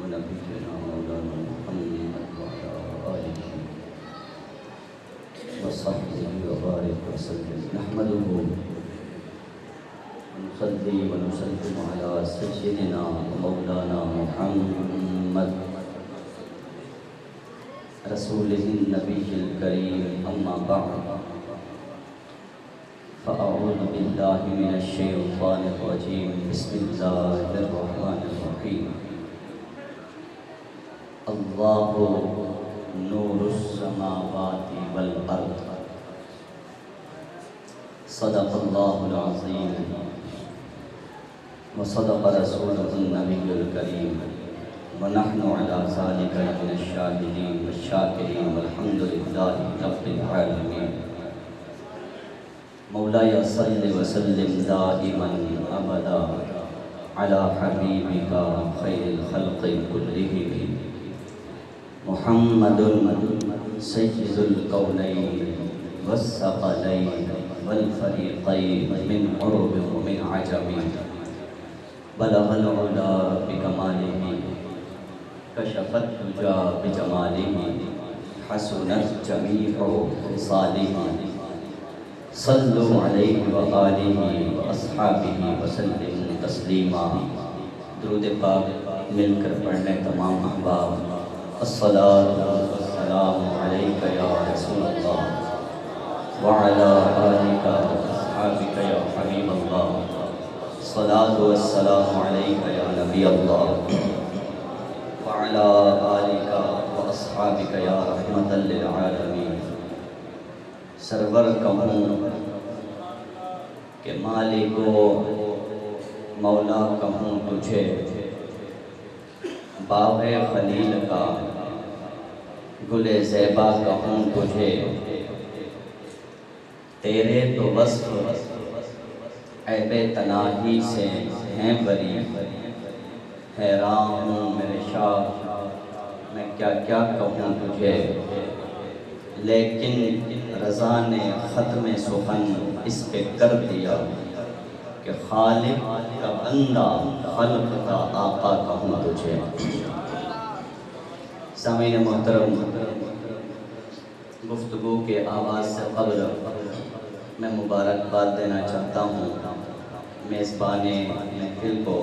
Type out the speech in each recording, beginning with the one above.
ونبينا مولانا محمد وعلى آله وصحبه وبارك وسلم نحمده ونصلي ونسلم على سيدنا ومولانا محمد رسوله النبي الكريم أما بعد فأعوذ بالله من الشيطان الرجيم بسم الله الرحمن الرحيم الله نور السماوات والأرض صدق الله العظيم وصدق رسوله النبي الكريم ونحن على ذلك من الشاهدين والشاكرين والحمد لله رب العالمين مولاي صل وسلم دائما ابدا على حبيبك خير الخلق كلهم محمد سيد الكونين والثقلين والفريقين من عرب ومن عجم بلغ العلا بكماله كشف الدجى بجماله حسنت جميع خصاله صلوا عليه وآله وأصحابه وسلم تسلیما۔ درود پاک مل کر پڑھنے تمام احباب۔ الصلاۃ والسلام علیک یا رسول اللہ وعلی آلک واصحابک یا حبیب اللہ۔ الصلاۃ والسلام علیک یا نبی اللہ وعلی آلک واصحابک یا رحمۃ للعالمین۔ سرور کہوں کہ مالکو مولا کہوں تجھے، باغ خلیل کا گل زیبا کہوں تجھے، تیرے تو وصف عیب تناہی سے ہیں بری، حیران ہوں میرے شاہ میں کیا کیا کہوں تجھے، لیکن رضا نے ختم سخن اس پہ کر دیا کہ خالق کا بندہ خلق کا آقا کہوں تجھے۔ سامعین محترم، گفتگو کے آغاز سے قبل میں مبارکباد دینا چاہتا ہوں میزبان محفل کو،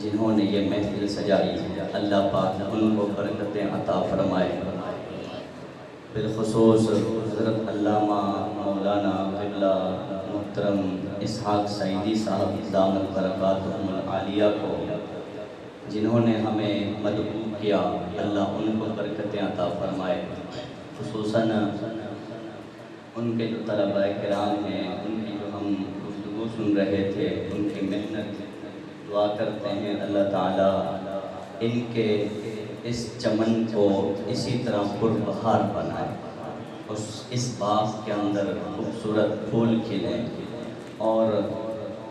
جنہوں نے یہ محفل سجائی، اللہ پاک ان کو برکتیں عطا فرمائے۔ بالخصوص حضرت علامہ مولانا قبلہ محترم اسحاق سعیدی صاحب دامت برکاتہم العالیہ کو، جنہوں نے ہمیں مدعو کیا، اللہ ان کو برکتیں عطا فرمائے۔ خصوصاً ان کے جو طلباء کرام ہیں، ان کی جو ہم گفتگو سن رہے تھے، ان کی محنت، دعا کرتے ہیں اللہ تعالیٰ ان کے اس چمن کو اسی طرح پربہار بنائے، اس باغ کے اندر خوبصورت پھول کھلیں، اور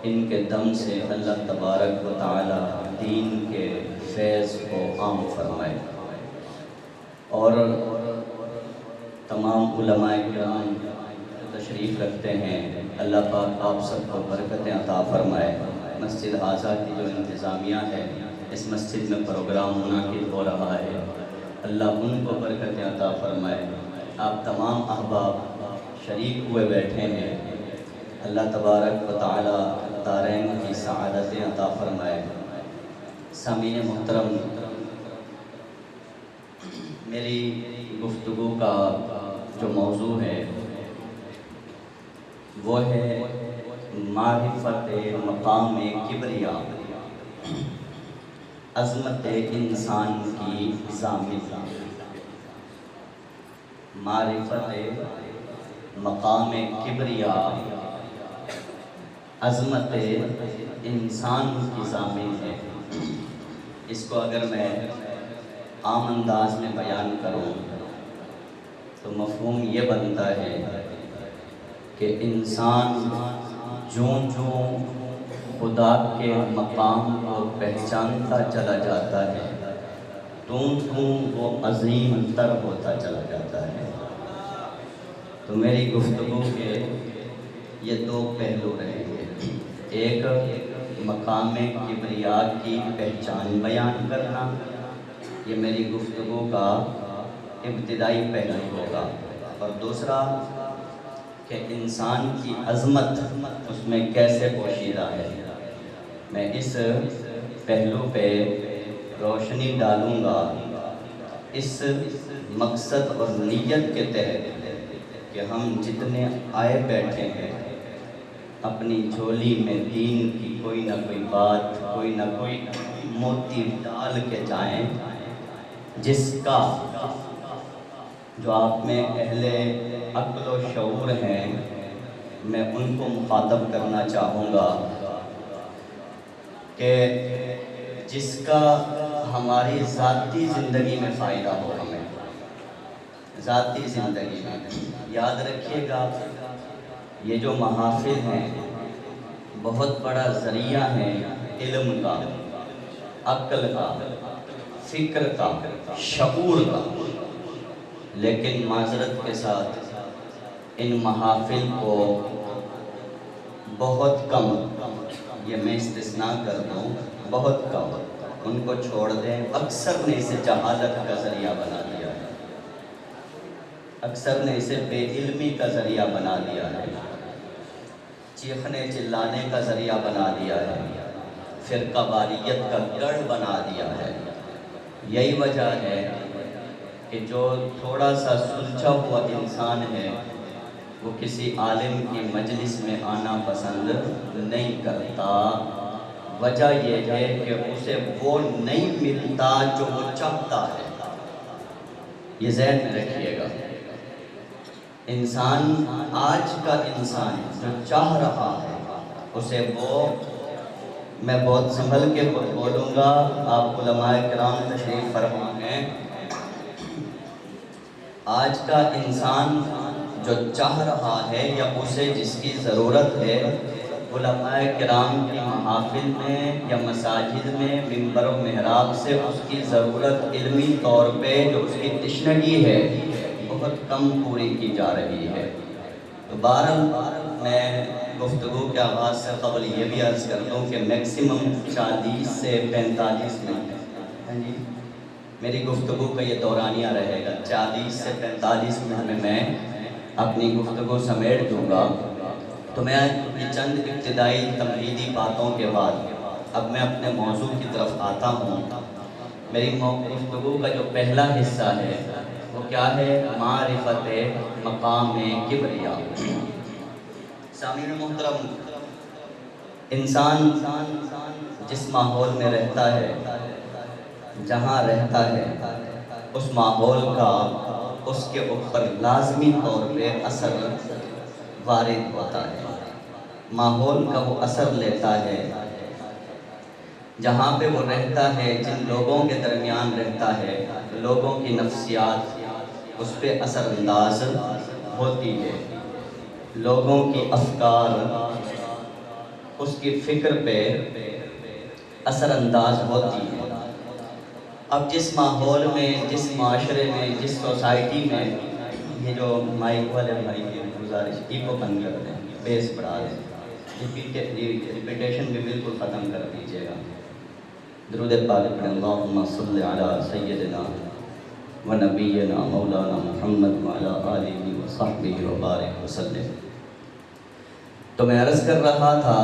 ان کے دم سے اللہ تبارک و تعالی دین کے فیض کو عام فرمائے۔ اور تمام علماء کرام جو تشریف رکھتے ہیں، اللہ پاک آپ سب کو برکتیں عطا فرمائے۔ مسجد حاضہ کی جو انتظامیہ ہے، اس مسجد میں پروگرام منعقد ہو رہا ہے، اللہ ان کو برکتیں عطا فرمائے۔ آپ تمام احباب شریک ہوئے بیٹھے ہیں، اللہ تبارک و تعالی دارین کی سعادتیں عطا فرمائے۔ سامعین محترم، میری گفتگو کا جو موضوع ہے وہ ہے معرفت مقام کبریا، عظمت انسان کی ضامن۔ معرفت مقام کبریا، عظمت انسان کی ضامن ہے۔ اس کو اگر میں عام انداز میں بیان کروں تو مفہوم یہ بنتا ہے کہ انسان جوں جوں خدا کے مقام کو پہچانتا چلا جاتا ہے، توں وہ عظیم تر ہوتا چلا جاتا ہے۔ تو میری گفتگو کے یہ دو پہلو رہیں گے، ایک مقام کبریا کی پہچان بیان کرنا، یہ میری گفتگو کا ابتدائی پہلو ہوگا۔ اور دوسرا کہ انسان کی عظمت اس میں کیسے پوشیدہ ہے، میں اس پہلو پہ روشنی ڈالوں گا، اس مقصد اور نیت کے تحت کہ ہم جتنے آئے بیٹھے ہیں اپنی جھولی میں دین کی کوئی نہ کوئی بات، کوئی نہ کوئی موتی ڈال کے جائیں، جس کا جو آپ میں اہل عقل و شعور ہیں میں ان کو مخاطب کرنا چاہوں گا کہ جس کا ہماری ذاتی زندگی میں فائدہ ہو، ہمیں ذاتی زندگی میں۔ یاد رکھیے گا یہ جو محافل ہیں بہت بڑا ذریعہ ہے علم کا، عقل کا، فکر کا، شعور کا، لیکن معذرت کے ساتھ ان محافل کو بہت کم، یہ میں استثناء کر دوں، بہت کم ان کو چھوڑ دیں، اکثر نے اسے جہالت کا ذریعہ بنا دیا ہے، اکثر نے اسے بے علمی کا ذریعہ بنا دیا ہے، چیخنے چلانے کا ذریعہ بنا دیا ہے، فرقہ واریت کا گڑھ بنا دیا ہے۔ یہی وجہ ہے کہ جو تھوڑا سا سلجھا ہوا انسان ہے وہ کسی عالم کی مجلس میں آنا پسند نہیں کرتا، وجہ یہ ہے کہ اسے وہ نہیں ملتا جو وہ چاہتا ہے۔ یہ ذہن میں رکھیے گا، انسان، آج کا انسان جو چاہ رہا ہے اسے وہ، میں بہت سنبھل کے بولوں گا، آپ علماء کرام تشریف فرما ہیں، آج کا انسان جو چاہ رہا ہے یا اسے جس کی ضرورت ہے، علماء کرام کی محافل میں یا مساجد میں منبر و محراب سے اس کی ضرورت علمی طور پہ جو اس کی تشنگی ہے بہت کم پوری کی جا رہی ہے۔ تو بہرحال میں گفتگو کے آغاز سے قبل یہ بھی عرض کر دوں کہ میکسیمم 40 سے 45 منٹ جی میری گفتگو کا یہ دورانیہ رہے گا، 40 سے 45 منٹ میں اپنی گفتگو سمیٹ دوں گا۔ تو میں یہ چند ابتدائی تمہیدی باتوں کے بعد اب میں اپنے موضوع کی طرف آتا ہوں۔ میری گفتگو کا جو پہلا حصہ ہے وہ کیا ہے؟ معرفت مقام کبریا۔ سامعین محترم، انسان جس ماحول میں رہتا ہے، جہاں رہتا ہے، اس ماحول کا اس کے اوپر لازمی طور پہ اثر وارد ہوتا ہے، ماحول کا وہ اثر لیتا ہے، جہاں پہ وہ رہتا ہے، جن لوگوں کے درمیان رہتا ہے، لوگوں کی نفسیات اس پہ اثر انداز ہوتی ہے، لوگوں کی افکار اس کی فکر پہ اثر انداز ہوتی ہے۔ اب جس ماحول میں، جس معاشرے میں، جس سوسائٹی میں، یہ جو مائک والے بھائی کی گزارش ایکو بند کر دیں، بیس بڑھا دیں، ریپیٹیشن بھی بالکل ختم کر دیجیے گا۔ درود پاک پڑھیں، اللہم صلی علی سیدنا و نبینا مولانا محمد وعلی آلہ وصحبہ وبارک وسلم۔ تو میں عرض کر رہا تھا،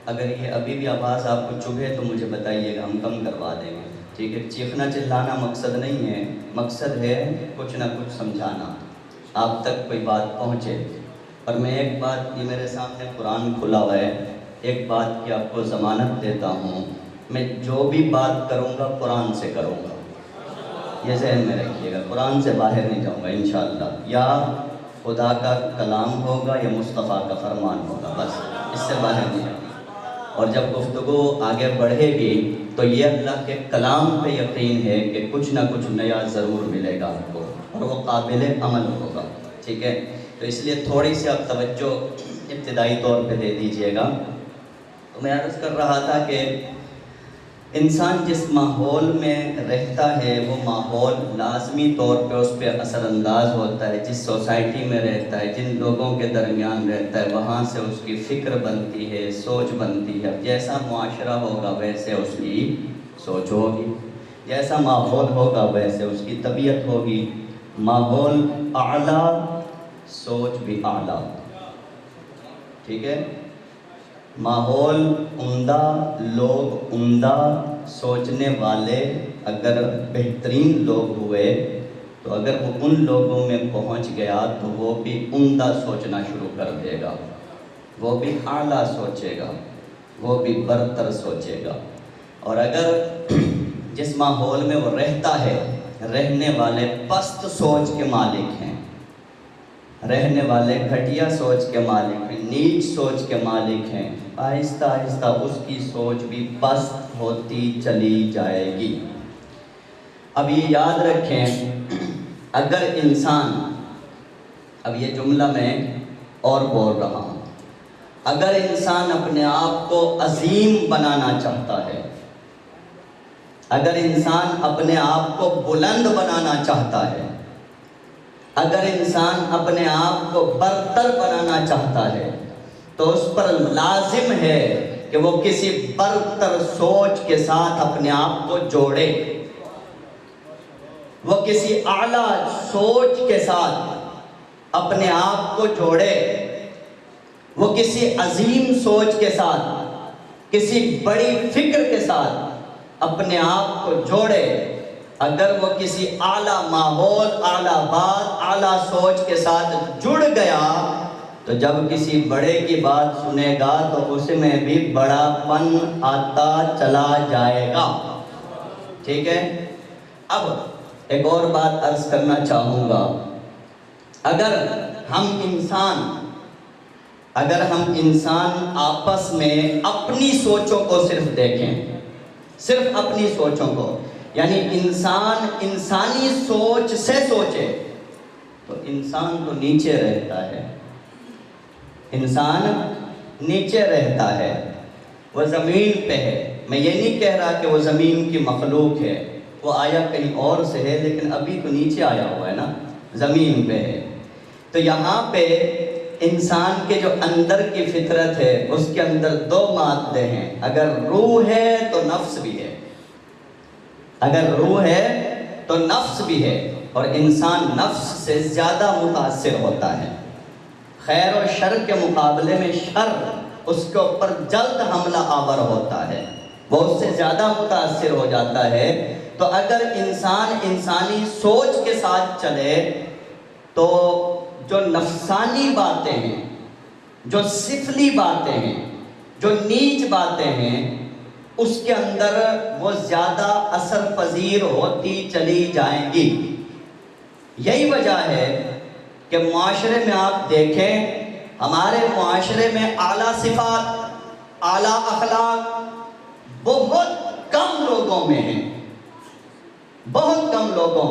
اگر یہ ابھی بھی آواز آپ کو چبھے تو مجھے بتائیے گا، ہم کم کروا دیں گے، ٹھیک ہے؟ چیخنا چلانا مقصد نہیں ہے، مقصد ہے کچھ نہ کچھ سمجھانا، آپ تک کوئی بات پہنچے۔ اور میں ایک بات، یہ میرے سامنے قرآن کھلا ہوا ہے، ایک بات کی آپ کو ضمانت دیتا ہوں، میں جو بھی بات کروں گا قرآن سے کروں گا، یہ ذہن میں رکھیے گا، قرآن سے باہر نہیں جاؤں گا انشاءاللہ، یا خدا کا کلام ہوگا یا مصطفیٰ کا فرمان ہوگا، بس اس سے باہر نہیں جاؤں گا۔ اور جب گفتگو آگے بڑھے گی تو یہ اللہ کے کلام پہ یقین ہے کہ کچھ نہ کچھ نیا ضرور ملے گا آپ کو، اور وہ قابل عمل ہوگا، ٹھیک ہے؟ تو اس لیے تھوڑی سی آپ توجہ ابتدائی طور پہ دے دیجئے گا۔ تو میں عرض کر رہا تھا کہ انسان جس ماحول میں رہتا ہے وہ ماحول لازمی طور پہ اس پہ اثر انداز ہوتا ہے. جس سوسائٹی میں رہتا ہے، جن لوگوں کے درمیان رہتا ہے، وہاں سے اس کی فکر بنتی ہے، سوچ بنتی ہے. جیسا معاشرہ ہوگا ویسے اس کی سوچ ہوگی، جیسا ماحول ہوگا ویسے اس کی طبیعت ہوگی. ماحول اعلیٰ، سوچ بھی اعلیٰ. ٹھیک ہے؟ ماحول عمدہ، لوگ عمدہ، سوچنے والے اگر بہترین لوگ ہوئے تو اگر وہ ان لوگوں میں پہنچ گیا تو وہ بھی عمدہ سوچنا شروع کر دے گا، وہ بھی اعلیٰ سوچے گا، وہ بھی برتر سوچے گا. اور اگر جس ماحول میں وہ رہتا ہے رہنے والے پست سوچ کے مالک ہیں، رہنے والے گھٹیا سوچ کے مالک ہیں، نیچ سوچ کے مالک ہیں، آہستہ آہستہ اس کی سوچ بھی پست ہوتی چلی جائے گی. اب یہ یاد رکھیں، اگر انسان، اب یہ جملہ میں اور بول رہا ہوں، اگر انسان اپنے آپ کو عظیم بنانا چاہتا ہے، اگر انسان اپنے آپ کو بلند بنانا چاہتا ہے، اگر انسان اپنے آپ کو برتر بنانا چاہتا ہے تو اس پر لازم ہے کہ وہ کسی برتر سوچ کے ساتھ اپنے آپ کو جوڑے، وہ کسی اعلیٰ سوچ کے ساتھ اپنے آپ کو جوڑے، وہ کسی عظیم سوچ کے ساتھ، کسی بڑی فکر کے ساتھ اپنے آپ کو جوڑے. اگر وہ کسی اعلیٰ ماحول، اعلیٰ بات، اعلیٰ سوچ کے ساتھ جڑ گیا تو جب کسی بڑے کی بات سنے گا تو اس میں بھی بڑا پن آتا چلا جائے گا. ٹھیک ہے؟ اب ایک اور بات عرض کرنا چاہوں گا. اگر ہم انسان آپس میں اپنی سوچوں کو صرف دیکھیں، صرف اپنی سوچوں کو، یعنی انسان انسانی سوچ سے سوچے تو انسان تو نیچے رہتا ہے، انسان نیچے رہتا ہے، وہ زمین پہ ہے. میں یہ نہیں کہہ رہا کہ وہ زمین کی مخلوق ہے، وہ آیا کہیں اور سے ہے لیکن ابھی تو نیچے آیا ہوا ہے نا، زمین پہ ہے. تو یہاں پہ انسان کے جو اندر کی فطرت ہے اس کے اندر دو مادے ہیں، اگر روح ہے تو نفس بھی ہے، اگر روح ہے تو نفس بھی ہے. اور انسان نفس سے زیادہ متاثر ہوتا ہے، خیر و شر کے مقابلے میں شر اس کے اوپر جلد حملہ آور ہوتا ہے، وہ اس سے زیادہ متاثر ہو جاتا ہے. تو اگر انسان انسانی سوچ کے ساتھ چلے تو جو نفسانی باتیں ہیں، جو سفلی باتیں ہیں، جو نیچ باتیں ہیں، اس کے اندر وہ زیادہ اثر پذیر ہوتی چلی جائیں گی. یہی وجہ ہے کہ معاشرے میں آپ دیکھیں، ہمارے معاشرے میں اعلیٰ صفات، اعلیٰ اخلاق بہت کم لوگوں میں ہیں، بہت کم لوگوں میں.